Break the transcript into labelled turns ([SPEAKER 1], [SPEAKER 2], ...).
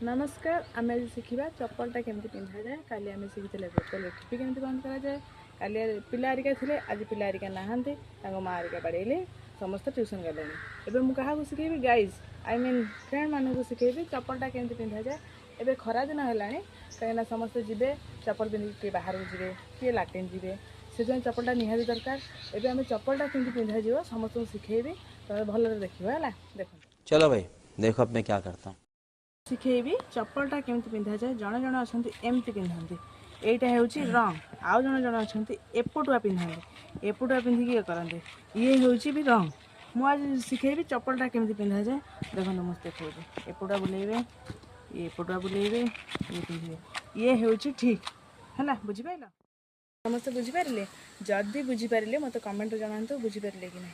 [SPEAKER 1] नमस्कार आम आज शिखा चप्पलटा केमती पिंधा जाए। काली आम शिखी बोतल टिपी केमती बंद करा जाए। काली पिलारिका थे आज पिलारिका नहांती माँ आरिका बाड़े समस्त ट्यूशन गले। एवं मुझे शिखेबी गाइज आई मीन फ्रेंड मानक शिखेबी चप्पलटा केमती पिंधा जाए। एवं खरा दिन है कहीं समस्ते जी चप्पल पिंधिक किए बाहर को जी किए लाट्रिन जी से चप्पलटा निहाती दरकार। एवं आम चप्पलटा केमती पिंधा जाए समस्त शिखेबी तो भल देखिए है देख।
[SPEAKER 2] चलो भाई देखो अब मैं क्या करता हूँ।
[SPEAKER 1] शिखेबी चप्पलटा केमती पिंधा जाए। जड़े जड़े अच्छा एमती पिंधती यहीटा हूँ रंग आउ जड़े जड़े अच्छा एपटुआ पिंधती एपटुआ पिंधिक ये करते ये हूँ भी रंग। मुझे शिखेबी चप्पलटा केमती पिंधा जाए। देखो मुझे देखा एपटुआ बुलेबे ये एपटुआ बुलेबे ये पिंधे ये हूँ ठीक है बुझिपार समस्त बुझिपारे। जदि बुझिपारे मत कमेंट जनातु बुझिपारे कि ना।